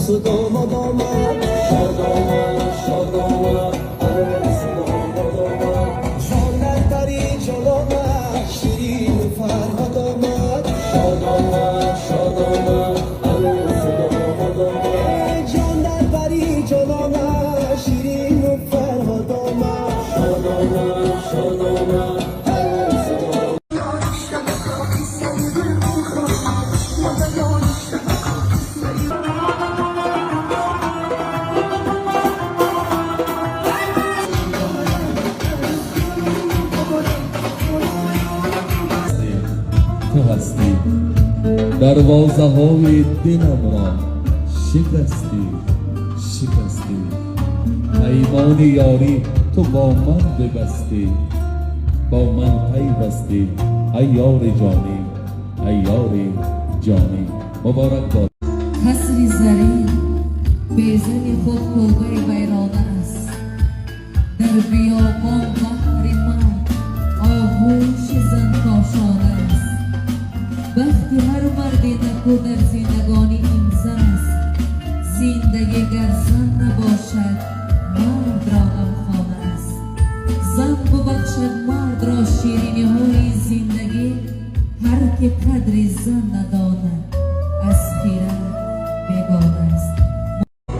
عروس داماد آمد، شاد آمد شاد آمد عروس داماد آمد. جان در پری جان آمد، شیرین و فرهاد آمد، شاد آمد شاد آمد عروس داماد آمد. جان در پری جان آمد، شیرین و فرهاد آمد، شاد آمد شاد آمد. تو هستی دروازه های دلم را شکستی شکستی، پیمان یاری تو با من ببستی، با من پیوستی ای یار جانی ای یار جانی. مبارک باد. قصر زرین بیزن خود قوه ویرانه است، در بیابان بحر من آغوش زن کاشانه است. وقتی هر مردی نکو در زندگانی این زن است، زندگی گر زن نباشد مرد را غمخانه است. زن ببخشد مرد را شیرینی های زندگی، هر که قدر زن نداند از خیرت بیگانه است.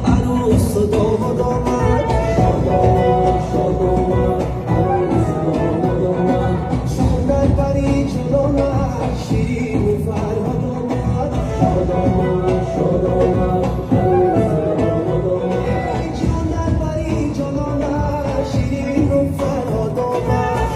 عروس داماد آمد، شاد آمد شاد آمد عروس داماد آمد. جان در پری جان آمد، شیرین و فرهاد آمد، شاد آمد شاد آمد عروس داماد آمد. جان در پری جان آمد، شیرین و فرهاد آمد.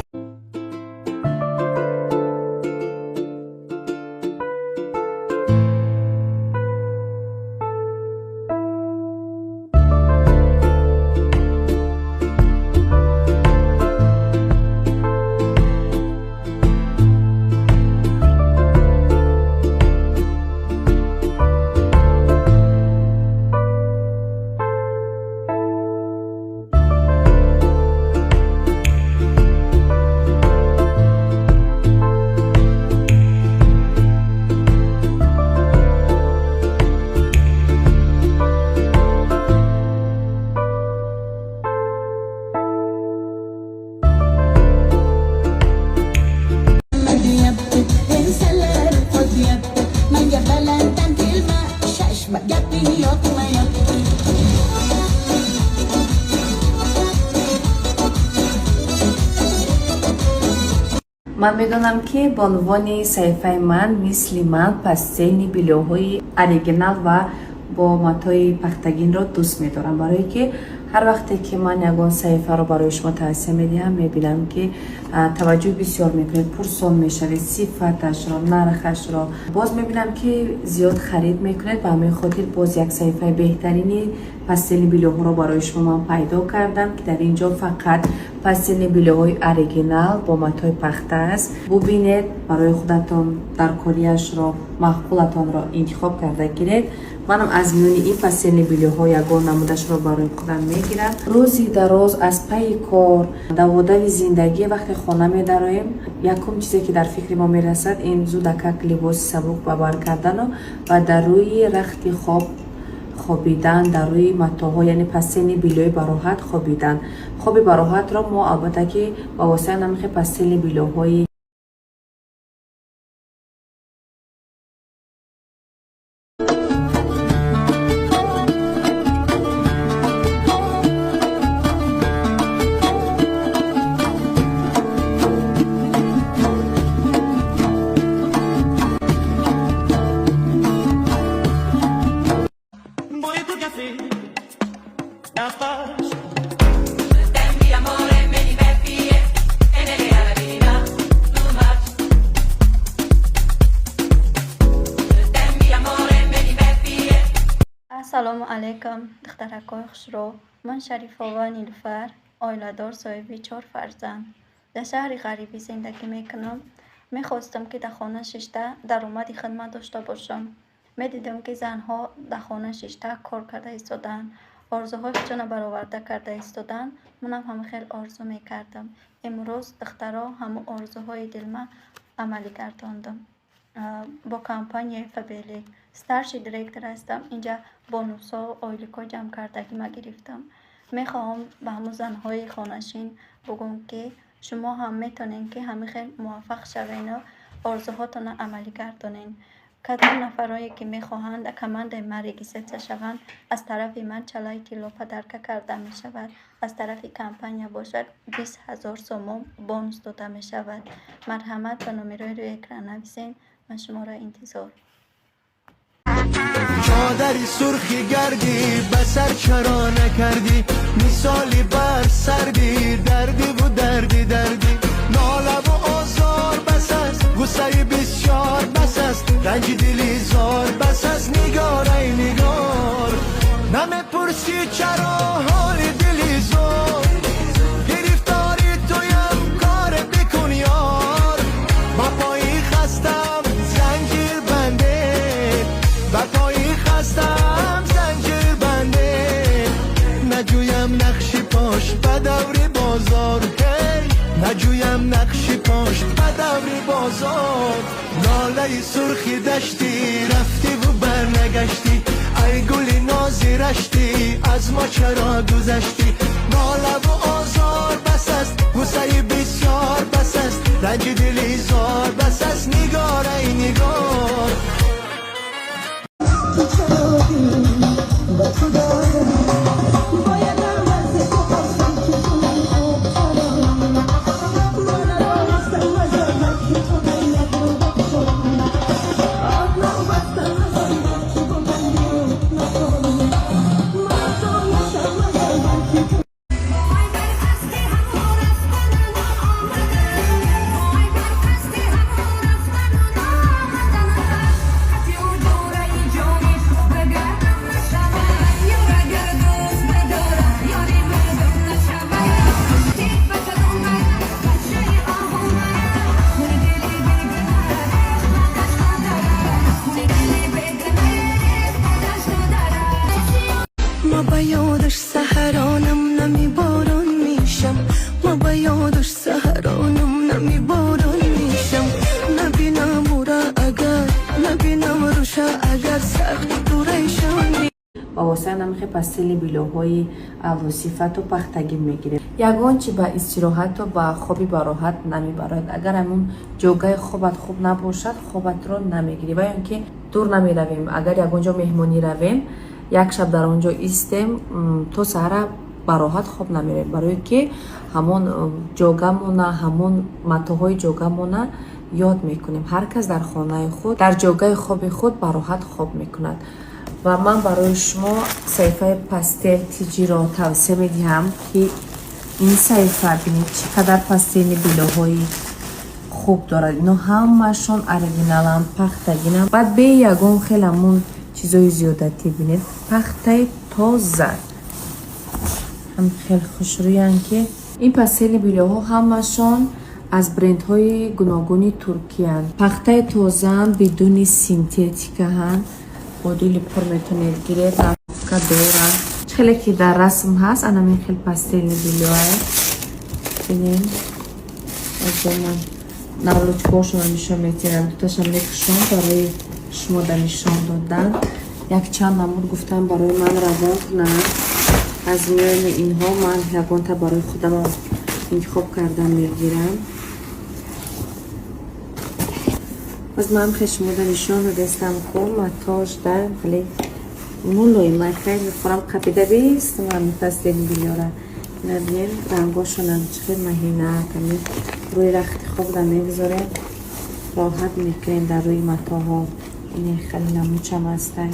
من میدونم که به عنوان صحیفه من مثل من پستل بلوهای اوریجینال و با ماتای پختگین رو دوست میدارم، برای که هر وقتی که من یگان صحیفه رو برای شما توصیه میدم میبینم که توجه بسیار میکنید، پرسان میشوید صفتش رو نرخش رو باز میبینم که زیاد خرید میکنید. به همین خاطر باز یک صحیفه بهترینی پستل بلوها رو برای شما من پیدا کردم که در اینجا فقط پستل بلوهای اوریجینال با ماتای پخته است. ببینید برای خودتون در کاریش رو معقولتان را انتخاب کرده گیرید. منم از میون این پستل بلوها یگان نمودش رو برای خودم میگیرم. روزی دراز از پی کار دوادن زندگی وقتی خانه میداریم، یکم چیزی که در فکر ما میرسد این زودک لباس سبک ببر کردن و در روی رخت خواب خوابیدن، در روی متاها یعنی پستل بلوی براحت خوابیدن. خواب براحت را ما البته که با واسطه نمیخه پستل بلوهای السلام علیکم دخترکای خوشرو. من شریفه و نیلوفر آیله‌دار صاحب 4 فرزند در شهر غریبی زندگی میکنم. میخواستم که در خانه ششته درآمدی خدمت داشته باشم. میدیدم که زنها در خانه ششته کار کرده ایستادن، آرزوهای خودشان برآورده کرده ایستادن. منم هم خیلی آرزو میکردم. امروز دخترها هم آرزوهای دل من عملی گرداندم. با کمپانی فبیلی старший директор ҳастам. Инҷа бонусҳо ойликҳо ҷамъкардагӣ ма гирифтам. мехоҳам ба ҳамон занҳои хонашин бугӯм ки шумо ҳам метонед ки ҳамихел муваффақ шавену орзуҳотонро амалӣ гардонед. кадом нафарое ки мехоҳанд командаи ман регистратсия шаванд, аз тарафи ман чалаи тилло падарка карда мешавад. аз тарафи компания бошад 20,000 сомон бонус дода мешавад. марҳамат ба номерои рӯи экран нависен. ман шуморо интизор. چادری سرخی گردی به سر چرا نکردی مثالی بر سردی دردی و دردی ناله و آزار بس است غصه بسیار بس است رنج دلی زار بس است نگار ای نگار نمیپرسی چرا حال دلی زار گرفتاری تویم کار بکن یار با پایی خستم زنجیر بنده با پایی خستم زنجیر بنده نجویم نقشی پاش به دور بازار نجویم نقشی پاش به دور بازار لاله سرخی دشتی رفتی و برنگشتی ای گلی نازی رشتی از ما چرا گذشتی ناله و آزار بس است غصه بسیار بس است رنج دلی زار بس است نگار ای نگار ما با یادش سحرانم نمی باران میشم ما با یادش سحرانم نمی باران میشم نبینم او را اگر نبینم روشا اگر سخت دوریشانی با واسه نمخ پستیل بیلوهای الوصیفت و پختگی میگیره. یگان چی با استراحت و با خوبی با راحت نمیبرد. اگر همون جوگای خوبت خوب نباشد خوبت رو نمیگیری و اینکه دور نمیرویم. اگر یگانجا مهمانی رویم یک شب در اونجا ایستیم تو سهر با راحت خوب نمیریم برای که همون جوگامونا همون متاهای جوگامونا یاد میکنیم. هر کس در خانه خود در جوگای خوب خود با راحت خوب میکند. و من برای شما صحیفه پستل تیجی را توصیه میدهم که این صحیفه بینید چقدر پستل بیلوهای خوب دارد. اینو همشون اریجینالن پختگینن. بعد به یگان خیلی همون چیزای زیادتی بینید پخته تازه هم خیلی خوشرویان که این پستل بیلوها همشون از برندهای گوناگونی ترکیه هن. پخته تازه هم بدون سینتتیک هن. مدل پر میتونید گیرید که دورن خیلی که در رسم هست. انا من خیلی پستل بیلوه بینید از من نولوچکوش رو نشون میتونم دوتاشم نکشون برای شما در نشان دادن. یک چند نمود گفتم برای من روان کنم. از میان اینها من یکان تا برای خودم انتخاب کردم میگیرم. از من خیلی شما در نشان رو دستم کنم متاج در خیلی مولوی من خیلی بخورم قپیده بیست من پستل بیلیاره نبین رنگاشون هم چخیر مهینه کمی روی رخت خوب در میگذاره راحت میکنیم در روی متاها. این خیلی نموچه هم هسته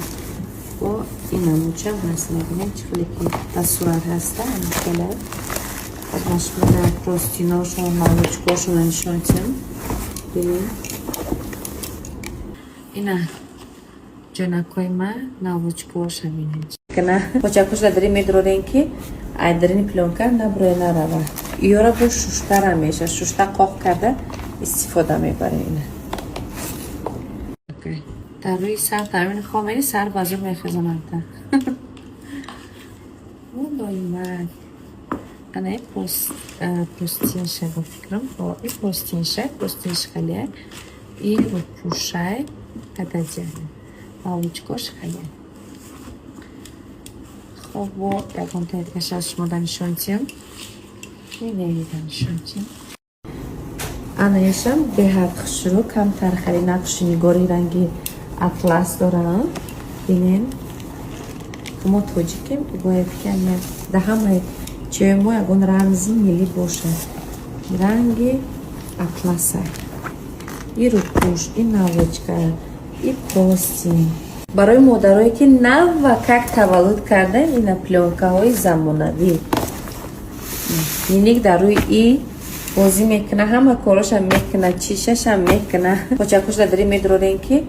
و این نموچه هم هست میبینیم چخیلی که در صورت هسته این خیلی از مشکل پروستیناشون نموچکاشون نشان چیم بینیم اینا جنکای ما نموچکاش همینه کنه پاچکوش داری میدرورین که ایدرین پلانکر نبروی نروه ایورا با شوشتر هم میشه شوشتر قاق کرده استفاده میبره اینه در روی سر تامین خواهم سر بازو میخزم تا والله من انا این پوستینشه با فکرم با این پوستینش خیلیه این رو پوشه کدازیانه палочкаш хеле. خب و یکم تایید از شما دانشانتیم می‌بینید دانشانتیم آنایشم به حق شروع کم ترخری نقش نگاری رنگی اطلس دارم بینین ما توجیکیم باید که ده همه چه ما یکون رمزی ملی باشه رنگی اطلسه این رو پوش این نوچکه این پاستین برای مادرایی که نو و کک تولد کردن این پلانکه های زمانوی اینیک در روی ای بازی میکنه همه کاراش هم میکنه چیشش هم میکنه پاچکوش داری میدرورین که